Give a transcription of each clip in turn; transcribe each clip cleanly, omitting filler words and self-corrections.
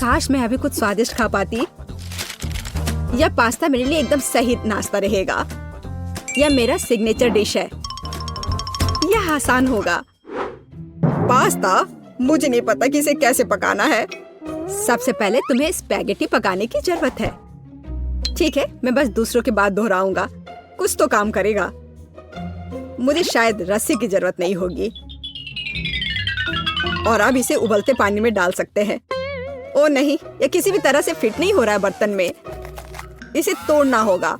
काश मैं अभी कुछ स्वादिष्ट खा पाती। यह पास्ता मेरे लिए एकदम सही नाश्ता रहेगा। यह मेरा सिग्नेचर डिश है। यह आसान होगा। पास्ता? मुझे नहीं पता कि इसे कैसे पकाना है। सबसे पहले तुम्हें स्पैगेटी पकाने की जरूरत है। ठीक है, मैं बस दूसरों के बाद दोहराऊंगा। कुछ तो काम करेगा। मुझे शायद रस्सी की जरूरत नहीं होगी। और अब इसे उबलते पानी में डाल सकते हैं। ओ नहीं, यह किसी भी तरह से फिट नहीं हो रहा है बर्तन में। इसे तोड़ना होगा।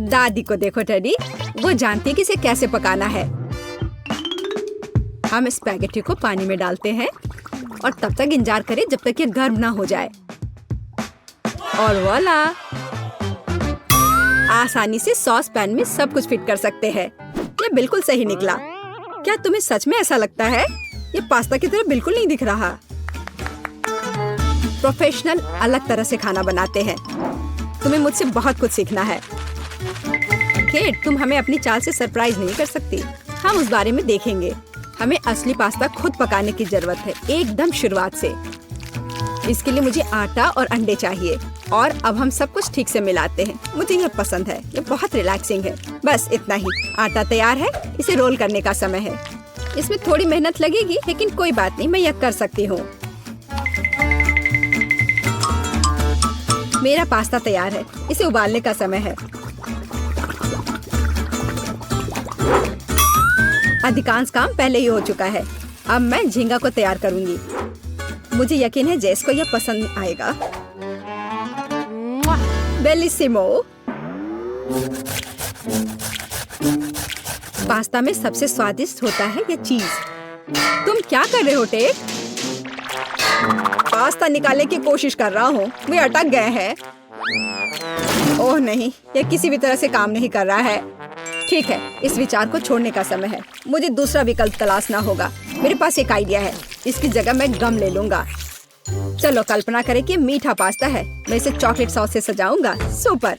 दादी को देखो टेडी, वो जानती है कि इसे कैसे पकाना है। हम स्पैगेटी को पानी में डालते हैं और तब तक इंतजार करें जब तक ये गर्म ना हो जाए। और वाला, आसानी से सॉस पैन में सब कुछ फिट कर सकते हैं। ये बिल्कुल सही निकला। क्या तुम्हें सच में ऐसा लगता है? ये पास्ता की तरह बिल्कुल नहीं दिख रहा। प्रोफेशनल अलग तरह से खाना बनाते हैं। तुम्हें मुझसे बहुत कुछ सीखना है। केट, तुम हमें अपनी चाल से सरप्राइज नहीं कर सकती। हम उस बारे में देखेंगे। हमें असली पास्ता खुद पकाने की जरूरत है, एकदम शुरुआत से। इसके लिए मुझे आटा और अंडे चाहिए। और अब हम सब कुछ ठीक से मिलाते हैं। मुझे यह पसंद है। ये बहुत रिलैक्सिंग है। बस इतना ही। आटा तैयार है। इसे रोल करने का समय है। इसमें थोड़ी मेहनत लगेगी, लेकिन कोई बात नहीं, मैं यह कर सकती हूँ। मेरा पास्ता तैयार है। इसे उबालने का समय है। अधिकांश काम पहले ही हो चुका है। अब मैं झींगा को तैयार करूंगी। मुझे यकीन है जेस को यह पसंद आएगा। बेलिसिमो। पास्ता में सबसे स्वादिष्ट होता है यह चीज। तुम क्या कर रहे हो टेड? पास्ता निकालने की कोशिश कर रहा हूँ। वे अटक गए हैं। ओह नहीं, यह किसी भी तरह से काम नहीं कर रहा है। ठीक है, इस विचार को छोड़ने का समय है। मुझे दूसरा विकल्प तलाशना होगा। मेरे पास एक आइडिया है। इसकी जगह मैं गम ले लूंगा। चलो कल्पना करें कि मीठा पास्ता है। मैं इसे चॉकलेट सॉस से सजाऊंगा। सुपर।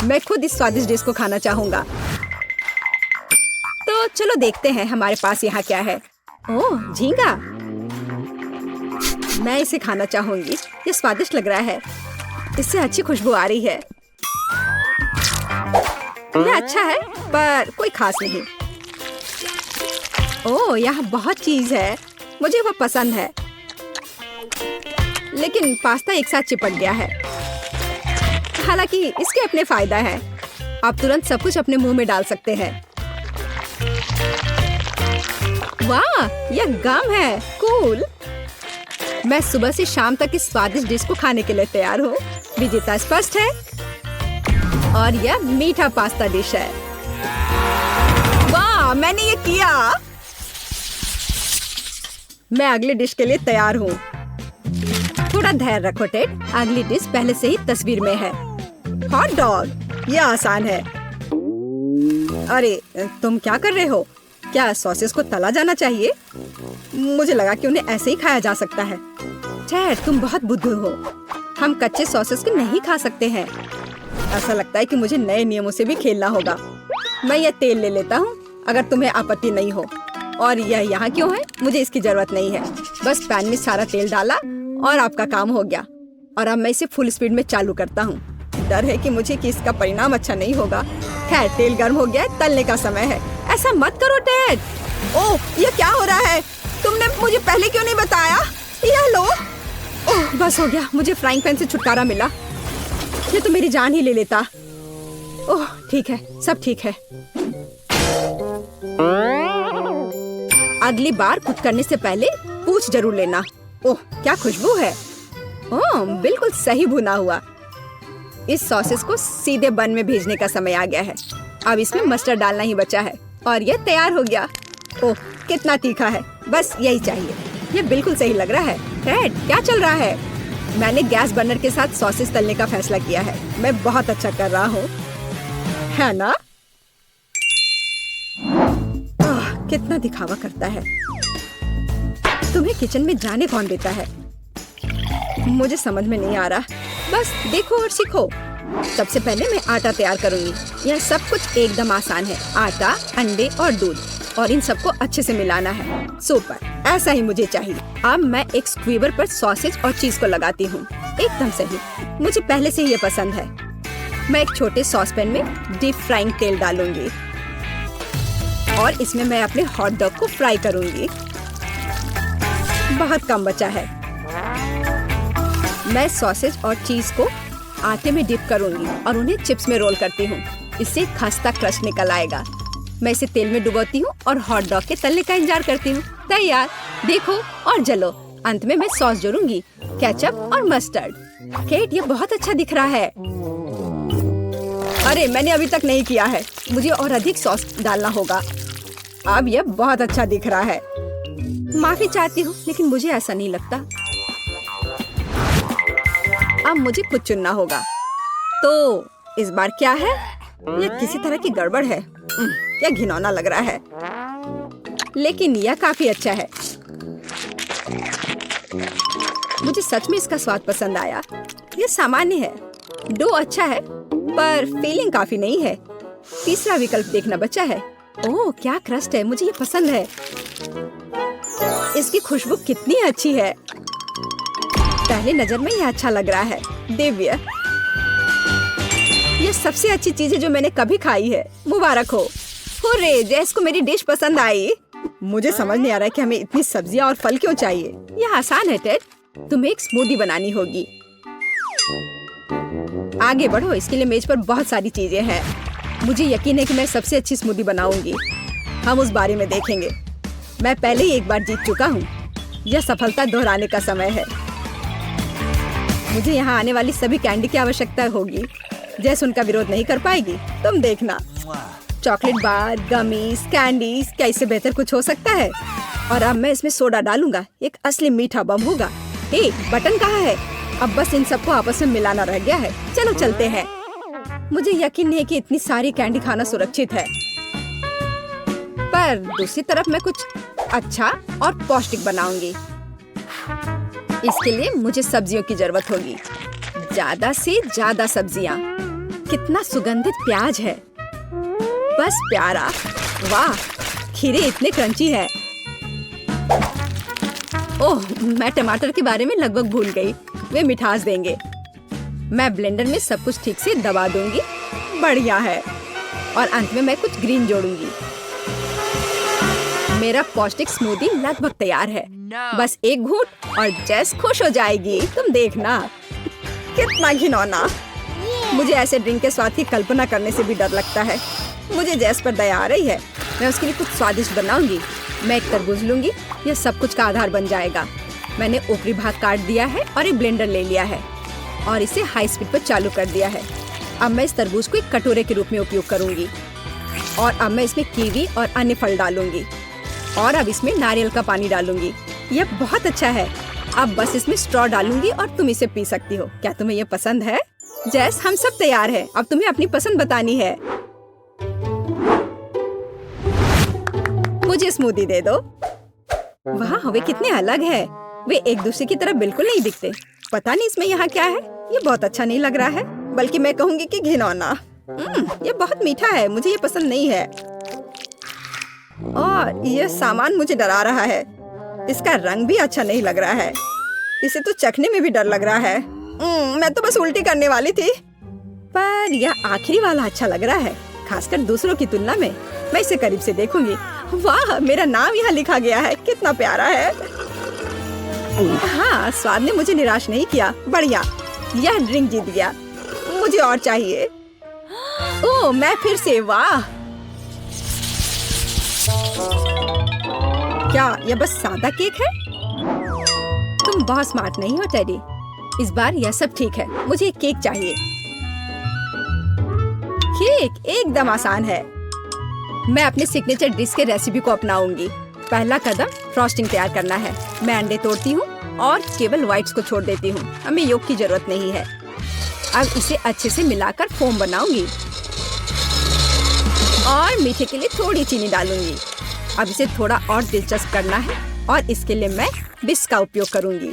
मैं खुद इस स्वादिष्ट डिश को खाना चाहूंगा। तो चलो देखते हैं हमारे पास यहाँ क्या है। ओह, झींगा। मैं इसे खाना चाहूंगी। ये स्वादिष्ट लग रहा है। इससे अच्छी खुशबू आ रही है। यह अच्छा है, पर कोई खास नहीं। ओह, यहाँ बहुत चीज है। मुझे वह पसंद है। लेकिन पास्ता एक साथ चिपक गया है। हालांकि इसके अपने फायदा है। आप तुरंत सब कुछ अपने मुंह में डाल सकते हैं। वाह, यह गम है। कूल। मैं सुबह से शाम तक इस स्वादिष्ट डिश को खाने के लिए तैयार हूँ। विजेता स्पष्ट है। और यह मीठा पास्ता डिश है। वाह, मैंने ये किया। मैं अगली डिश के लिए तैयार हूँ। थोड़ा धैर्य रखो टेड। अगली डिश पहले से ही तस्वीर में है। Hot dog. यह आसान है। अरे, तुम क्या कर रहे हो? क्या सॉसेस को तला जाना चाहिए? मुझे लगा कि उन्हें ऐसे ही खाया जा सकता है। टेड, तुम बहुत बुद्धू हो। हम कच्चे सॉसेस को नहीं खा सकते हैं। ऐसा लगता है कि मुझे नए नियमों से भी खेलना होगा। मैं यह तेल ले लेता हूँ, अगर तुम्हें आपत्ति नहीं हो। और यह यहाँ क्यों है? मुझे इसकी जरूरत नहीं है। बस पैन में सारा तेल डाला और आपका काम हो गया। और अब मैं इसे फुल स्पीड में चालू करता हूँ। डर है कि इसका परिणाम अच्छा नहीं होगा। खैर, तेल गर्म हो गया है। तलने का समय है। ऐसा मत करो टेड। ओह, यह क्या हो रहा है? तुमने मुझे पहले क्यों नहीं बताया? यह लो। ओह, बस हो गया। मुझे फ्राइंग पैन से छुटकारा मिला। ये तो मेरी जान ही ले लेता। ओह, ठीक है, सब ठीक है। अगली बार कुक करने से पहले पूछ जरूर लेना। ओह, क्या खुशबू है। ओह, बिल्कुल सही भुना हुआ। इस सॉसेस को सीधे बन में भेजने का समय आ गया है। अब इसमें मस्टर्ड डालना ही बचा है और यह तैयार हो गया। ओह, कितना तीखा है। बस यही चाहिए। यह बिल्कुल सही लग रहा है। टेड, क्या चल रहा है? मैंने गैस बर्नर के साथ सॉसेस तलने का फैसला किया है। मैं बहुत अच्छा कर रहा हूँ, है ना? कितना दिखावा करता है। तुम्हें किचन में जाने कौन देता है? मुझे समझ में नहीं आ रहा। बस देखो और सीखो। सबसे पहले मैं आटा तैयार करूंगी। यह सब कुछ एकदम आसान है। आटा, अंडे और दूध, और इन सबको अच्छे से मिलाना है। सुपर। ऐसा ही मुझे चाहिए। अब मैं एक स्क्वीवर पर सॉसेज और चीज को लगाती हूँ। एकदम सही, मुझे पहले से ही ये पसंद है। मैं एक छोटे सॉसपैन में डीप फ्राइंग तेल डालूंगी और इसमें मैं अपने हॉट डॉग को फ्राई करूंगी। बहुत कम बचा है। मैं सॉसेज और चीज को आटे में डिप करूंगी और उन्हें चिप्स में रोल करती हूँ। इससे खस्ता क्रस्ट निकल आएगा। मैं इसे तेल में डुबोती हूँ और हॉट डॉग के तलने का इंतजार करती हूँ। तैयार, देखो और जलो। अंत में मैं सॉस जोड़ूंगी, केचप और मस्टर्ड। केट, ये बहुत अच्छा दिख रहा है। अरे, मैंने अभी तक नहीं किया है। मुझे और अधिक सॉस डालना होगा। अब यह बहुत अच्छा दिख रहा है। माफी चाहती हूँ, लेकिन मुझे ऐसा नहीं लगता। अब मुझे कुछ चुनना होगा। तो इस बार क्या है? यह किसी तरह की गड़बड़ है। यह घिनौना लग रहा है, लेकिन यह काफी अच्छा है। मुझे सच में इसका स्वाद पसंद आया। यह सामान्य है। डो अच्छा है, पर फीलिंग काफी नहीं है। तीसरा विकल्प देखना बचा है। ओह, क्या क्रस्ट है, मुझे ये पसंद है। इसकी खुशबू कितनी अच्छी है। पहली नजर में यह अच्छा लग रहा है। दिव्य, यह सबसे अच्छी चीज है जो मैंने कभी खाई है। मुबारक हो। हुर्रे, जैस को मेरी डिश पसंद आई। मुझे समझ नहीं आ रहा है कि हमें इतनी सब्जियां और फल क्यों चाहिए। यह आसान है टेड। तुम्हें एक स्मूदी बनानी होगी। आगे बढ़ो, इसके लिए मेज पर बहुत सारी चीजें हैं। मुझे यकीन है कि मैं सबसे अच्छी स्मूदी बनाऊंगी। हम उस बारे में देखेंगे। मैं पहले ही एक बार जीत चुका हूँ। यह सफलता दोहराने का समय है। मुझे यहाँ आने वाली सभी कैंडी की आवश्यकता होगी। जैसे उनका विरोध नहीं कर पाएगी। तुम देखना। चॉकलेट बार, गमीज, कैंडीज, क्या इससे बेहतर कुछ हो सकता है? और अब मैं इसमें सोडा डालूंगा। एक असली मीठा बम होगा। हे, बटन कहाँ है? अब बस इन सबको आपस में मिलाना रह गया है। चलो चलते हैं। मुझे यकीन नहीं कि इतनी सारी कैंडी खाना सुरक्षित है, पर दूसरी तरफ मैं कुछ अच्छा और पौष्टिक बनाऊंगी। इसके लिए मुझे सब्जियों की जरूरत होगी। ज्यादा से ज्यादा सब्जियां। कितना सुगंधित प्याज है, बस प्यारा। वाह, खीरे इतने क्रंची है। ओह, मैं टमाटर के बारे में लगभग भूल गई। वे मिठास देंगे। मैं ब्लेंडर में सब कुछ ठीक से दबा दूंगी। बढ़िया है। और अंत में मैं कुछ ग्रीन जोड़ूंगी। मेरा पौष्टिक स्मूदी लगभग तैयार है। बस एक घूंट और जैस खुश हो जाएगी। तुम देखना। कितना घिनौना। मुझे ऐसे ड्रिंक के स्वाद की कल्पना करने से भी डर लगता है। मुझे जैस पर दया आ रही है। मैं उसके लिए कुछ स्वादिष्ट बनाऊंगी। मैं एक तरबूज लूंगी। यह सब कुछ का आधार बन जाएगा। मैंने ऊपरी भाग काट दिया है और एक ब्लेंडर ले लिया है और इसे हाई स्पीड पर चालू कर दिया है। अब मैं इस तरबूज को एक कटोरे के रूप में उपयोग करूंगी और अब मैं इसमें कीवी और अन्य फल डालूंगी और अब इसमें नारियल का पानी डालूंगी। यह बहुत अच्छा है। अब बस इसमें स्ट्रॉ डालूंगी और तुम इसे पी सकती हो। क्या तुम्हें यह पसंद है? जैस, हम सब तैयार हैं। अब तुम्हें अपनी पसंद बतानी है। मुझे स्मूदी दे दो। वाह, वे कितने अलग है। वे एक दूसरे की तरह बिल्कुल नहीं दिखते। पता नहीं इसमें यहाँ क्या है। ये बहुत अच्छा नहीं लग रहा है, बल्कि मैं कहूँगी कि घिनौना। ये बहुत मीठा है। मुझे ये पसंद नहीं है और यह सामान मुझे डरा रहा है। इसका रंग भी अच्छा नहीं लग रहा है। इसे तो चखने में भी डर लग रहा है। मैं तो बस उल्टी करने वाली थी, पर यह आखिरी वाला अच्छा लग रहा है, खासकर दूसरों की तुलना में। मैं इसे करीब से देखूंगी। वाह, मेरा नाम यहाँ लिखा गया है। कितना प्यारा है। हाँ, स्वाद ने मुझे निराश नहीं किया। बढ़िया, यह ड्रिंक जीत गया। मुझे और चाहिए। ओह, मैं फिर से। वाह, क्या यह बस सादा केक है? तुम बहुत स्मार्ट नहीं हो टेडी। इस बार यह सब ठीक है। मुझे एक केक चाहिए। केक एकदम आसान है। मैं अपने सिग्नेचर डिश के रेसिपी को अपनाऊंगी। पहला कदम फ्रॉस्टिंग तैयार करना है। मैं अंडे तोड़ती हूँ और केवल व्हाइट्स को छोड़ देती हूँ। हमें योग की जरूरत नहीं है। अब इसे अच्छे से मिलाकर फोम बनाऊंगी और मीठे के लिए थोड़ी चीनी डालूंगी। अब इसे थोड़ा और दिलचस्प करना है और इसके लिए मैं विस्क का उपयोग करूंगी।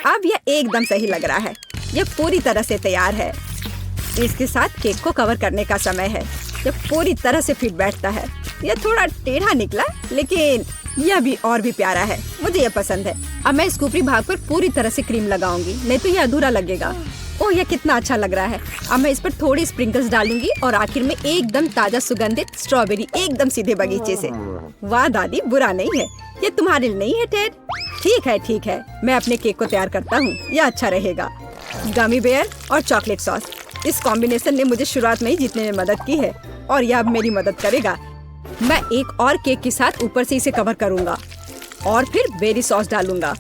अब यह एकदम सही लग रहा है। यह पूरी तरह से तैयार है। इसके साथ केक को कवर करने का समय है। यह पूरी तरह से फिट बैठता है। यह थोड़ा टेढ़ा निकला, लेकिन यह भी और भी प्यारा है, मुझे यह पसंद है। अब मैं इसके ऊपरी भाग पर पूरी तरह से क्रीम लगाऊंगी, नहीं तो यह अधूरा लगेगा। ओह, यह कितना अच्छा लग रहा है। अब मैं इस पर थोड़ी स्प्रिंकल्स डालूंगी और आखिर में एकदम ताजा सुगंधित स्ट्रॉबेरी, एकदम सीधे बगीचे से। वाह दादी, बुरा नहीं है। ये तुम्हारे लिए नहीं है टेड? ठीक है, मैं अपने केक को तैयार करता हूँ, यह अच्छा रहेगा। गमी बेयर और चॉकलेट सॉस, इस कॉम्बिनेशन ने मुझे शुरुआत में ही जीतने में मदद की है और यह अब मेरी मदद करेगा। मैं एक और केक के साथ ऊपर से इसे कवर करूंगा और फिर बेरी सॉस डालूंगा।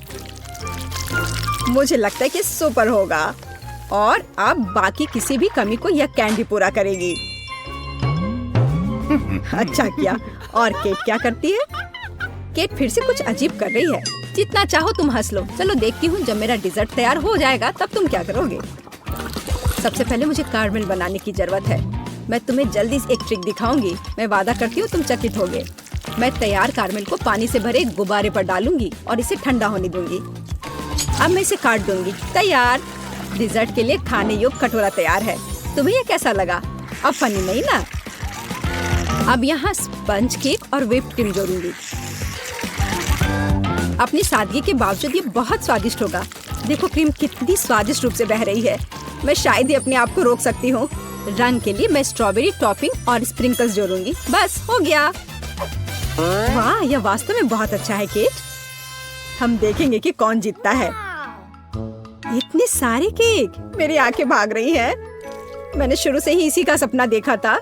मुझे लगता है कि सुपर होगा और अब बाकी किसी भी कमी को यह कैंडी पूरा करेगी। अच्छा किया। और केट क्या करती है? केट फिर से कुछ अजीब कर रही है। जितना चाहो तुम हंस लो। चलो देखती हूँ, जब मेरा डिजर्ट तैयार हो जाएगा तब तुम क्या करोगे। सबसे पहले मुझे कारमेल बनाने की जरूरत है। मैं तुम्हें जल्दी से एक ट्रिक दिखाऊंगी। मैं वादा करती हूँ तुम चकित होगे। मैं तैयार कारमेल को पानी से भरे एक गुब्बारे पर डालूंगी और इसे ठंडा होने दूंगी। अब मैं इसे काट दूंगी। तैयार। डिजर्ट के लिए खाने योग्य कटोरा तैयार है। तुम्हें ये कैसा लगा? अब फनी नहीं ना? अब यहाँ स्पंज केक और व्हिप्ड क्रीम जोड़ूंगी। अपनी सादगी के बावजूद ये बहुत स्वादिष्ट होगा। देखो क्रीम कितनी स्वादिष्ट रूप से बह रही है। मैं शायद ही अपने आप को रोक सकती हूँ। रंग के लिए मैं स्ट्रॉबेरी टॉपिंग और स्प्रिंकल्स जोड़ूंगी। बस हो गया। वाह, यह वास्तव में बहुत अच्छा है केट। हम देखेंगे कि कौन जीतता है। इतने सारे केक, मेरी आंखें भाग रही हैं। मैंने शुरू से ही इसी का सपना देखा था।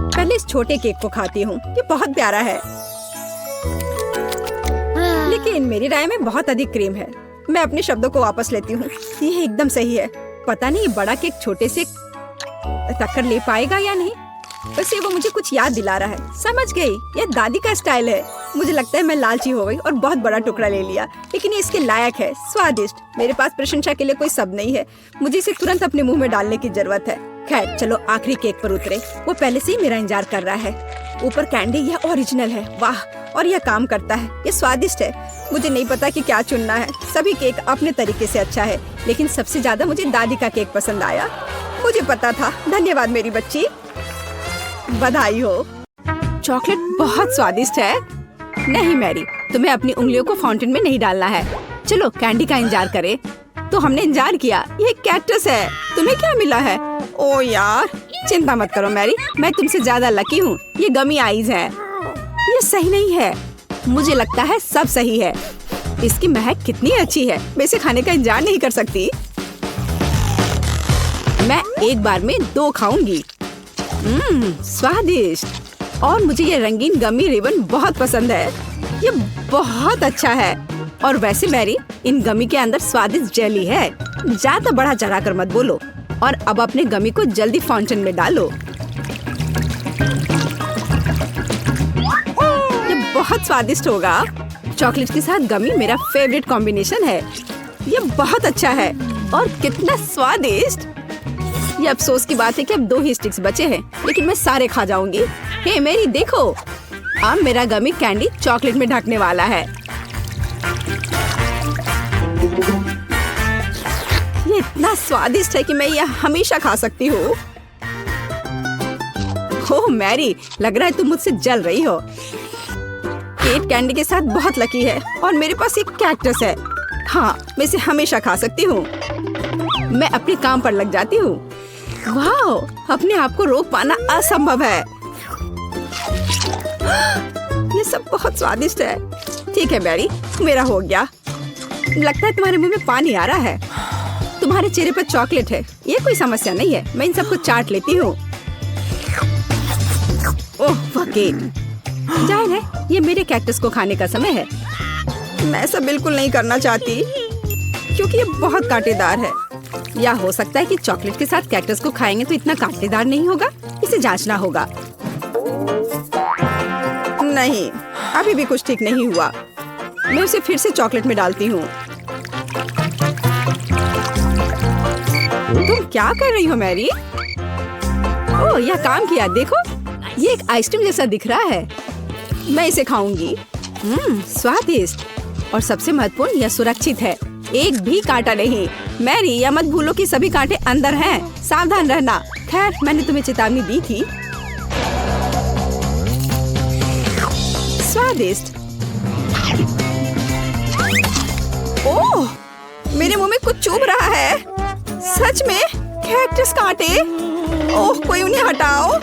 पहले इस छोटे केक को खाती हूँ, ये बहुत प्यारा है। लेकिन मेरी राय में बहुत अधिक क्रीम है। मैं अपने शब्दों को वापस लेती हूँ, ये एकदम सही है। पता नहीं बड़ा केक छोटे से टक्कर ले पाएगा या नहीं। वैसे वो मुझे कुछ याद दिला रहा है। समझ गई, ये दादी का स्टाइल है। मुझे लगता है मैं लालची हो गई और बहुत बड़ा टुकड़ा ले लिया, लेकिन ये इसके लायक है। स्वादिष्ट। मेरे पास प्रशंसा के लिए कोई शब्द नहीं है। मुझे इसे तुरंत अपने मुंह में डालने की जरूरत है। खैर चलो आखिरी केक पर उतरे। वो पहले से ही मेरा इंतजार कर रहा है। ऊपर कैंडी, यह ओरिजिनल है। वाह, और यह काम करता है। ये स्वादिष्ट है। मुझे नहीं पता कि क्या चुनना है। सभी केक अपने तरीके से अच्छा है, लेकिन सबसे ज्यादा मुझे दादी का केक पसंद आया। मुझे पता था। धन्यवाद मेरी बच्ची, बधाई हो। चॉकलेट बहुत स्वादिष्ट है। नहीं मैरी, तुम्हें अपनी उंगलियों को फाउंटेन में नहीं डालना है। चलो कैंडी का इंतजार करें। तो हमने इंतजार किया। ये कैक्टस है। तुम्हें क्या मिला है? ओ यार, चिंता मत करो मैरी, मैं तुमसे ज्यादा लकी हूँ। ये गमी आइज है। ये सही नहीं है। मुझे लगता है सब सही है। इसकी महक कितनी अच्छी है। मैं इसे खाने का इंतजार नहीं कर सकती। मैं एक बार में 2 खाऊंगी। स्वादिष्ट। और मुझे ये रंगीन गमी रिबन बहुत पसंद है। ये बहुत अच्छा है। और वैसे मैरी, इन गमी के अंदर स्वादिष्ट जेली है। ज्यादा बढ़ा चढ़ा कर मत बोलो। और अब अपने गमी को जल्दी फाउंटेन में डालो। ये बहुत स्वादिष्ट होगा। चॉकलेट के साथ गमी मेरा फेवरेट कॉम्बिनेशन है। ये बहुत अच्छा है और कितना स्वादिष्ट। ये अफसोस की बात है कि अब 2 ही स्टिक्स बचे हैं, लेकिन मैं सारे खा जाऊंगी। हे मेरी देखो, अब मेरा गमी कैंडी चॉकलेट में ढकने वाला है। ये इतना स्वादिष्ट है कि मैं यह हमेशा खा सकती हूँ। ओह मैरी, लग रहा है तुम मुझसे जल रही हो। केट कैंडी के साथ बहुत लकी है और मेरे पास एक कैक्टस है। हाँ, मैं इसे हमेशा खा सकती हूँ। मैं अपने काम पर लग जाती हूँ। वाह, अपने आप को रोक पाना असंभव है। ये सब बहुत स्वादिष्ट है। ठीक है मैरी, मेरा हो गया। लगता है तुम्हारे मुंह में पानी आ रहा है। तुम्हारे चेहरे पर चॉकलेट है, ये कोई समस्या नहीं है। मैं इन सबको चाट लेती हूँ। ओह वकील, जाहिर है ये मेरे कैक्टस को खाने का समय है। मैं ऐसा बिल्कुल नहीं करना चाहती क्योंकि ये बहुत कांटेदार है। या हो सकता है कि चॉकलेट के साथ कैक्टस को खाएंगे तो इतना कांटेदार नहीं होगा। इसे जांचना होगा। नहीं, अभी भी कुछ ठीक नहीं हुआ। मैं उसे फिर से चॉकलेट में डालती हूँ। तुम क्या कर रही हो मैरी? ओह, यह काम किया। देखो, ये एक आइसक्रीम जैसा दिख रहा है। मैं इसे खाऊंगी। स्वादिष्ट। और सबसे महत्वपूर्ण, यह सुरक्षित है। एक भी कांटा नहीं। मैरी, यह मत भूलो कि सभी कांटे अंदर हैं। सावधान रहना। खैर, मैंने तुम्हें चेतावनी दी थी। स्वादिष्ट। ओह, मेरे मुंह में कुछ चुभ रहा है। सच में कैक्टस कांटे। ओह, कोई उन्हें हटाओ।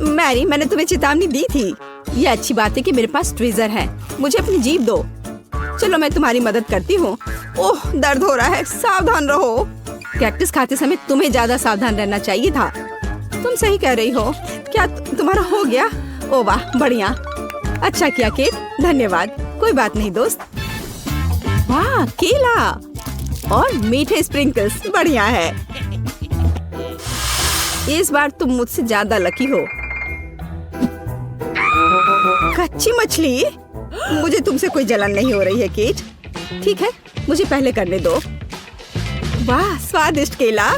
मैरी, मैंने तुम्हें चेतावनी दी थी। ये अच्छी बात है कि मेरे पास ट्विज़र है। मुझे अपनी जीभ दो। चलो मैं तुम्हारी मदद करती हूँ। ओह, दर्द हो रहा है। सावधान रहो। कैक्टस खाते समय तुम्हें ज्यादा सावधान रहना चाहिए था। तुम सही कह रही हो। क्या तुम्हारा हो गया? ओ वाह, बढ़िया। अच्छा किया केट, धन्यवाद। कोई बात नहीं दोस्त। वाह, केला और मीठे स्प्रिंकल्स, बढ़िया है। इस बार तुम मुझसे ज्यादा लकी हो। कच्ची मछली? मुझे तुमसे कोई जलन नहीं हो रही है केट। ठीक है, मुझे पहले करने दो। वाह, स्वादिष्ट केला।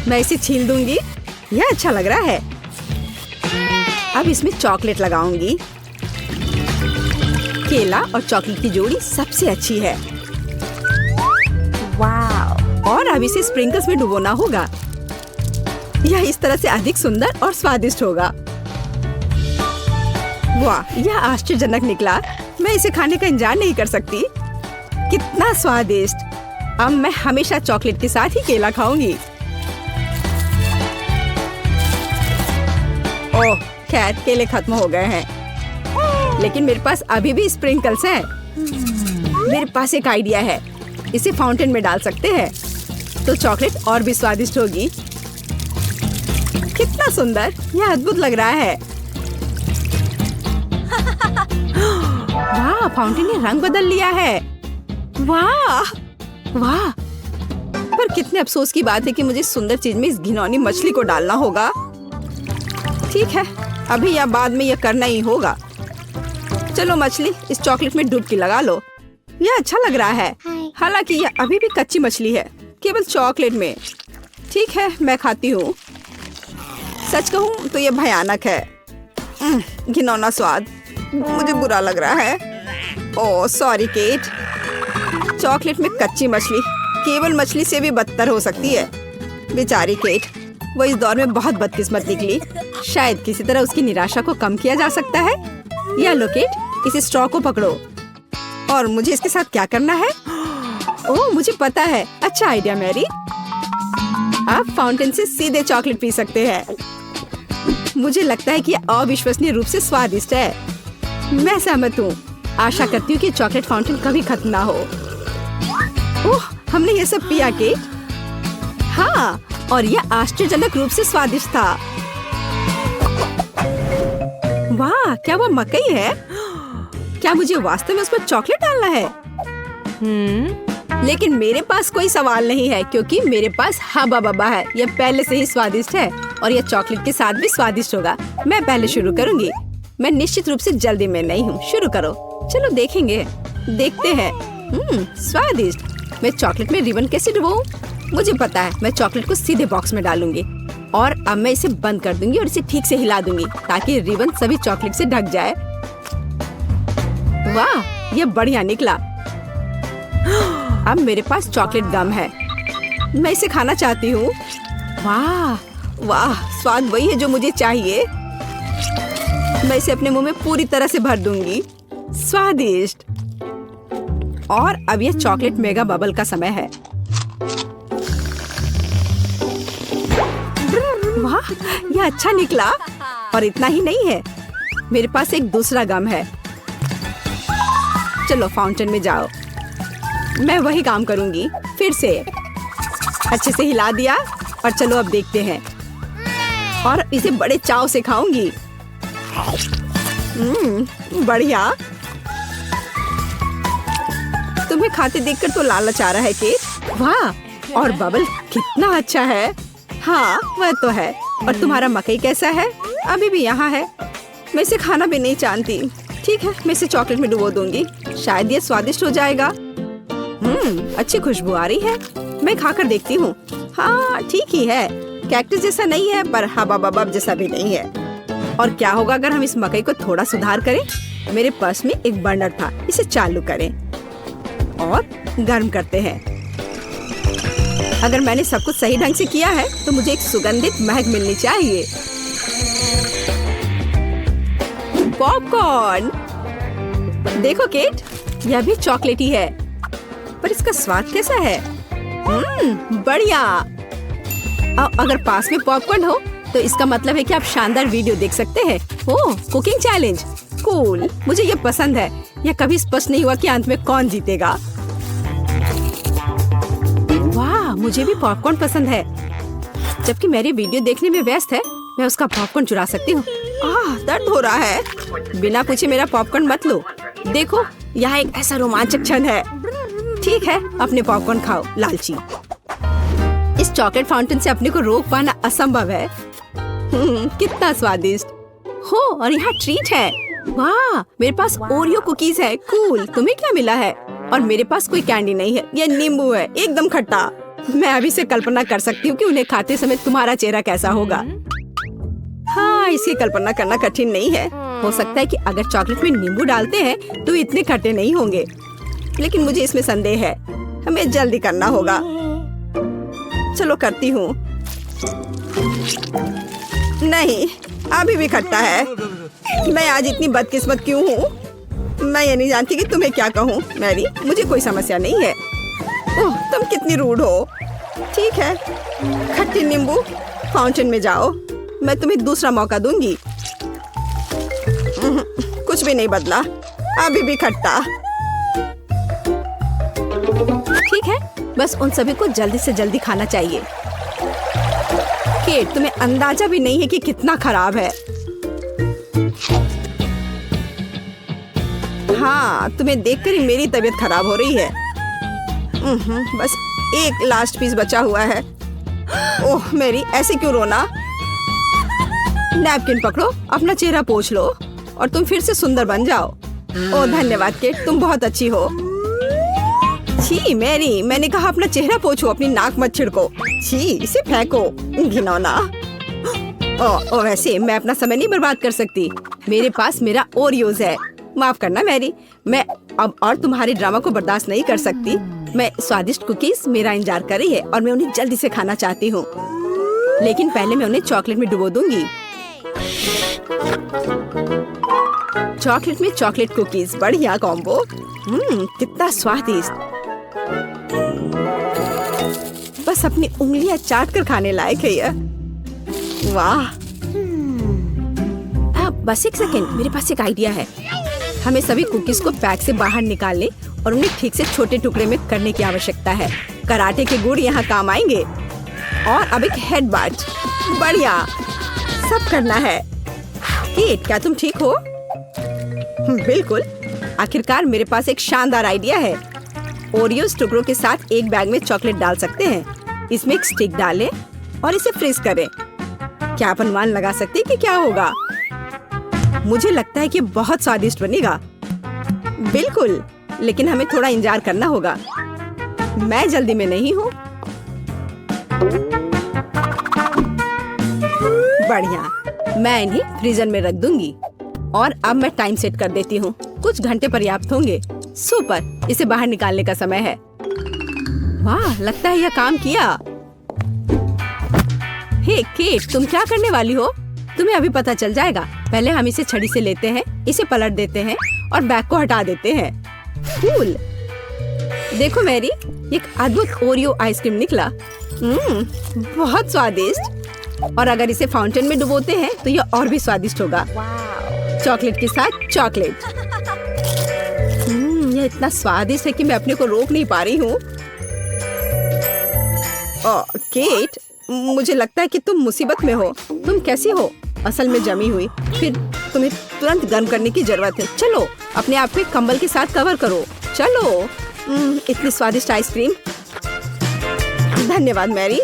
मैं इसे छील दूंगी। यह अच्छा लग रहा है। अब इसमें चॉकलेट लगाऊंगी। केला और चॉकलेट की जोड़ी सबसे अच्छी है। वाह! और अब इसे स्प्रिंकल्स में डुबोना होगा। यह इस तरह से अधिक सुंदर और स्वादिष्ट होगा। वाह, यह आश्चर्यजनक निकला। मैं इसे खाने का इंतजार नहीं कर सकती। कितना स्वादिष्ट। अब मैं हमेशा चॉकलेट के साथ ही केला खाऊंगी। ओह, खैर केले खत्म हो गए हैं, लेकिन मेरे पास अभी भी स्प्रिंकल्स हैं। मेरे पास एक आइडिया है। इसे फाउंटेन में डाल सकते हैं तो चॉकलेट और भी स्वादिष्ट होगी। कितना सुंदर, यह अद्भुत लग रहा है। वाह, फाउंटेन ने रंग बदल लिया है। वाह वाह, पर कितने अफसोस की बात है कि मुझे सुंदर चीज में इस घिनौनी मछली को डालना होगा। ठीक है, अभी या बाद में यह करना ही होगा। चलो मछली, इस चॉकलेट में डुबकी लगा लो। यह अच्छा लग रहा है। हालांकि यह अभी भी कच्ची मछली है, केवल चॉकलेट में। ठीक है, मैं खाती हूँ। सच कहूँ तो यह भयानक है। घिनौना स्वाद, मुझे बुरा लग रहा है। Oh sorry cat. चॉकलेट में कच्ची मछली केवल मछली से भी बदतर हो सकती है। बेचारी केट, वो इस दौर में बहुत बदकिस्मत निकली। शायद किसी तरह उसकी निराशा को कम किया जा सकता है। या लो केट, इस स्ट्रॉ को पकड़ो। और मुझे इसके साथ क्या करना है? ओह, मुझे पता है। अच्छा आइडिया मैरी। आप फाउंटेन से सीधे चॉकलेट पी सकते हैं। मुझे लगता है कि यह अविश्वसनीय रूप से स्वादिष्ट है। मैं सहमत हूँ। आशा करती हूँ कि चॉकलेट फाउंटेन कभी खत्म ना हो। ओह, हमने ये सब पिया केट? हाँ, और यह आश्चर्यजनक रूप से स्वादिष्ट था। वाह, क्या वो मकई है? क्या मुझे वास्तव में उस पर चॉकलेट डालना है? लेकिन मेरे पास कोई सवाल नहीं है, क्योंकि मेरे पास हब्बा बब्बा है। यह पहले से ही स्वादिष्ट है और यह चॉकलेट के साथ भी स्वादिष्ट होगा। मैं पहले शुरू करूंगी। मैं निश्चित रूप से जल्दी में नहीं हूँ। शुरू करो। चलो देखेंगे, देखते हैं। स्वादिष्ट। मैं चॉकलेट में रिबन कैसे डुबाऊं? मुझे पता है, मैं चॉकलेट को सीधे बॉक्स में डालूंगी और अब मैं इसे बंद कर दूंगी और इसे ठीक से हिला दूंगी ताकि रिबन सभी चॉकलेट से ढक जाए। वाह, यह बढ़िया निकला। अब मेरे पास चॉकलेट गम है। मैं इसे खाना चाहती हूँ। वाह वाह, स्वाद वही है जो मुझे चाहिए। मैं इसे अपने मुंह में पूरी तरह से भर दूंगी। स्वादिष्ट। और अब यह चॉकलेट मेगा बबल का समय है। वाह, यह अच्छा निकला। और इतना ही नहीं है, मेरे पास एक दूसरा गम है। चलो फाउंटेन में जाओ। मैं वही काम करूंगी फिर से। अच्छे से हिला दिया और चलो अब देखते हैं। और इसे बड़े चाव से खाऊंगी। बढ़िया। तुम्हें खाते देखकर तो लालच आ रहा है केट। वाह, और बबल कितना अच्छा है। हाँ, वह तो है। और तुम्हारा मकई कैसा है? अभी भी यहाँ है। मैं इसे खाना भी नहीं जानती। ठीक है, मैं इसे चॉकलेट में डुबो दूंगी। शायद ये स्वादिष्ट हो जाएगा। अच्छी खुशबू आ रही है। मैं खाकर देखती हूँ। हाँ, ठीक ही है। कैक्टस जैसा नहीं है, पर हबा बबब जैसा भी नहीं है। और क्या होगा अगर हम इस मकई को थोड़ा सुधार करें? मेरे पर्स में एक बर्नर था, इसे चालू करें और गर्म करते हैं। अगर मैंने सब कुछ सही ढंग से किया है तो मुझे एक सुगंधित महक मिलनी चाहिए। पॉपकॉर्न। देखो केट, यह भी चॉकलेटी है, पर इसका स्वाद कैसा है? बढ़िया। अगर पास में पॉपकॉर्न हो तो इसका मतलब है कि आप शानदार वीडियो देख सकते हैं। ओह, कुकिंग चैलेंज, कूल। मुझे ये पसंद है। यह कभी स्पष्ट नहीं हुआ कि अंत में कौन जीतेगा। वाह, मुझे भी पॉपकॉर्न पसंद है। जबकि मेरी वीडियो देखने में व्यस्त है, मैं उसका पॉपकॉर्न चुरा सकती हूँ। दर्द हो रहा है। बिना पूछे मेरा पॉपकॉर्न मत लो। देखो, यहाँ एक ऐसा रोमांचक क्षण है। ठीक है, अपने पॉपकॉर्न खाओ, लालची। इस चॉकलेट फाउंटेन से अपने को रोक पाना असंभव है। कितना स्वादिष्ट हो। और यहाँ ट्रीट है। वाह, मेरे पास ओरियो कुकीज है। कूल। तुम्हें क्या मिला है? और मेरे पास कोई कैंडी नहीं है। ये नींबू है, एकदम खट्टा। मैं अभी से कल्पना कर सकती हूँ कि उन्हें खाते समय तुम्हारा चेहरा कैसा होगा। हाँ, इसकी कल्पना करना कठिन नहीं है। हो सकता है कि अगर चॉकलेट में नींबू डालते हैं तो इतने खट्टे नहीं होंगे, लेकिन मुझे इसमें संदेह है। हमें जल्दी करना होगा। चलो करती हूँ। नहीं, अभी भी खट्टा है। मैं आज इतनी बदकिस्मत क्यों हूँ? मैं ये नहीं जानती कि तुम्हें क्या कहूँ। मैरी, मुझे कोई समस्या नहीं है। ओह, तुम कितनी रूड हो। ठीक है, खट्टी नींबू फाउंटेन में जाओ। मैं तुम्हें दूसरा मौका दूंगी। कुछ भी नहीं बदला, अभी भी खट्टा। ठीक है, बस उन सभी को जल्दी से जल्दी खाना चाहिए। केट, तुम्हें अंदाजा भी नहीं है कि कितना खराब है। हाँ, तुम्हें देखकर ही मेरी तबीयत खराब हो रही है। बस एक लास्ट पीस बचा हुआ है। ओह मेरी, ऐसे क्यों रोना? नैपकिन पकड़ो, अपना चेहरा पोंछ लो और तुम फिर से सुंदर बन जाओ। ओह धन्यवाद केट, तुम बहुत अच्छी हो। छी मैरी, मैंने कहा अपना चेहरा पोंछो, अपनी नाक मत छिड़को। छी, इसे फेंको, घिनौना। ओह वैसे मैं अपना समय नहीं बर्बाद कर सकती। मेरे पास मेरा ओरियोज है। माफ करना मैरी, मैं अब और तुम्हारे ड्रामा को बर्दाश्त नहीं कर सकती। मैं स्वादिष्ट कुकीज मेरा इंतजार कर रही है और मैं उन्हें जल्दी से खाना चाहती हूँ, लेकिन पहले मैं उन्हें चॉकलेट में डुबो दूंगी। चॉकलेट में चॉकलेट कुकीज, बढ़िया कॉम्बो। कितना स्वादिष्ट। बस अपनी उंगलियां चाट कर खाने लायक है यह। वाह। बस एक सेकेंड, मेरे पास एक आइडिया है। हमें सभी कुकीज को पैक से बाहर निकालने और उन्हें ठीक से छोटे टुकड़े में करने की आवश्यकता है। कराटे के गुण यहाँ काम आएंगे। और अब एक हेडबट, बढ़िया, सब करना है। केट, क्या तुम ठीक हो? बिल्कुल। आखिरकार मेरे पास एक शानदार आइडिया है। ओरियोस टुकड़ों के साथ एक बैग में चॉकलेट डाल सकते हैं। इसमें एक स्टिक डालें और इसे फ्रीज करें। क्या आप अनुमान लगा सकते हैं कि क्या होगा? मुझे लगता है कि बहुत स्वादिष्ट बनेगा। बिल्कुल, लेकिन हमें थोड़ा इंतजार करना होगा। मैं जल्दी में नहीं हूँ। बढ़िया, मैं इन्हें फ्रीजर में रख दूंगी। और अब मैं टाइम सेट कर देती हूँ। कुछ घंटे पर्याप्त होंगे। सुपर, इसे बाहर निकालने का समय है। वाह, लगता है यह काम किया। हे केट, तुम क्या करने वाली हो? तुम्हें अभी पता चल जाएगा। पहले हम इसे छड़ी से लेते हैं, इसे पलट देते हैं और बैग को हटा देते हैं। कूल। देखो मैरी, एक अद्भुत ओरियो आइसक्रीम निकला। बहुत स्वादिष्ट। और अगर इसे फाउंटेन में डुबोते हैं तो यह और भी स्वादिष्ट होगा। चॉकलेट के साथ चॉकलेट। यह इतना स्वादिष्ट है कि मैं अपने को रोक नहीं पा रही हूँ। केट, मुझे लगता है कि तुम मुसीबत में हो। तुम कैसी हो? असल में जमी हुई, फिर तुम्हें तुरंत गर्म करने की जरूरत है। चलो, अपने आप को कंबल के साथ कवर करो। चलो। इतनी स्वादिष्ट आइसक्रीम। धन्यवाद मैरी,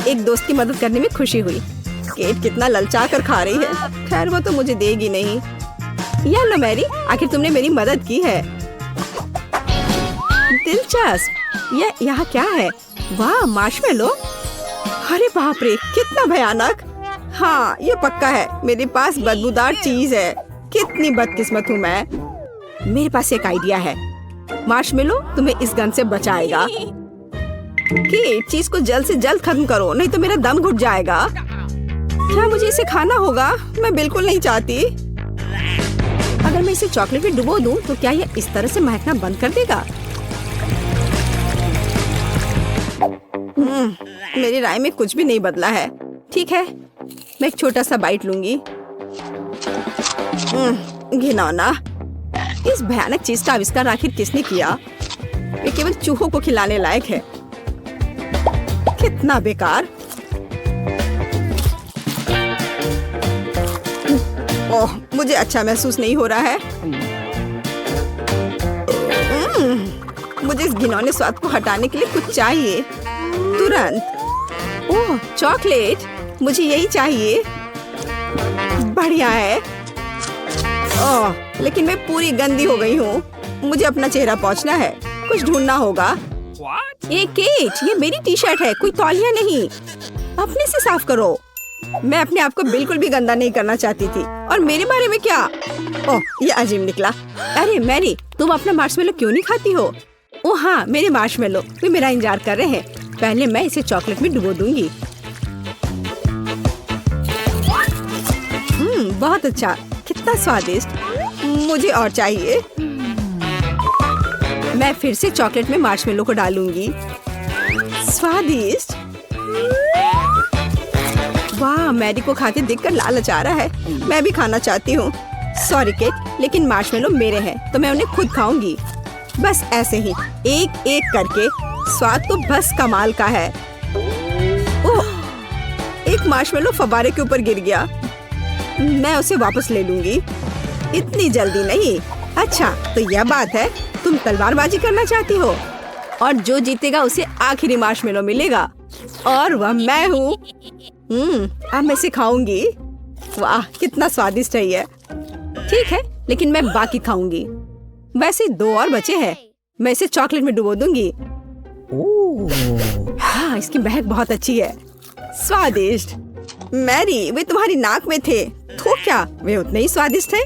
एक दोस्त की मदद करने में खुशी हुई। केट कितना ललचा कर खा रही है। खैर, वो तो मुझे देगी नहीं। या लो मैरी, आखिर तुमने मेरी मदद की है। दिलचस्प। यह यहाँ क्या है? वाह, मार्शमेलो। अरे बाप रे, कितना भयानक। हाँ, ये पक्का है। मेरे पास बदबूदार चीज है। कितनी बदकिस्मत हूँ मैं। मेरे पास एक आइडिया है। मार्शमेलो तुम्हें इस गन से बचाएगा। केट, चीज को जल्द से जल्द खत्म करो, नहीं तो मेरा दम घुट जाएगा। क्या मुझे इसे खाना होगा? मैं बिल्कुल नहीं चाहती। अगर मैं इसे चॉकलेट में डुबो दूं तो क्या यह इस तरह से महकना बंद कर देगा? मेरी राय में कुछ भी नहीं बदला है। ठीक है, मैं एक छोटा सा बाइट लूंगी। घिनौना, इस भयानक चीज का आविष्कार आखिर किसने किया? ये केवल चूहों को खिलाने लायक है। कितना बेकार। ओह, मुझे अच्छा महसूस नहीं हो रहा है। मुझे इस घिनौने स्वाद को हटाने के लिए कुछ चाहिए तुरंत। ओह, चॉकलेट, मुझे यही चाहिए। बढ़िया है। ओह, लेकिन मैं पूरी गंदी हो गई हूँ। मुझे अपना चेहरा पोंछना है। कुछ ढूंढना होगा। ये केट, ये मेरी टी शर्ट है, कोई तौलिया नहीं। अपने से साफ करो। मैं अपने आप को बिल्कुल भी गंदा नहीं करना चाहती थी। और मेरे बारे में क्या? ओह, ये अजीब निकला। अरे मैरी, तुम अपना मार्शमेलो क्यों नहीं खाती हो? ओह हाँ, मेरे मार्शमेलो वे मेरा इंतजार कर रहे हैं। पहले मैं इसे चॉकलेट में डुबो दूंगी। बहुत अच्छा, कितना स्वादिष्ट। मुझे और चाहिए। मैं फिर से चॉकलेट में मार्शमेलो को डालूंगी। स्वादिष्ट। वाह, मैरी को खाते देखकर लालच आ रहा है। मैं भी खाना चाहती हूँ। सॉरी केट, लेकिन मार्शमेलो मेरे हैं तो मैं उन्हें खुद खाऊंगी। बस ऐसे ही, एक एक करके। स्वाद तो बस कमाल का है। ओह, एक मार्शमेलो फव्वारे के ऊपर गिर गया। मैं उसे वापस ले लूंगी। इतनी जल्दी नहीं। अच्छा, तो यह बात है, तुम तलवारबाजी करना चाहती हो और जो जीतेगा उसे आखिरी मार्शमेलो मिलेगा और वह मैं हूँ। अब मैं इसे खाऊंगी। वाह, कितना स्वादिष्ट है ये। ठीक है, लेकिन मैं बाकी खाऊंगी। वैसे 2 और बचे हैं। मैं इसे चॉकलेट में डुबो दूंगी। हाँ, इसकी महक बहुत अच्छी है। स्वादिष्ट। मैरी, वे तुम्हारी नाक में थे। तो क्या वे उतने ही स्वादिष्ट हैं?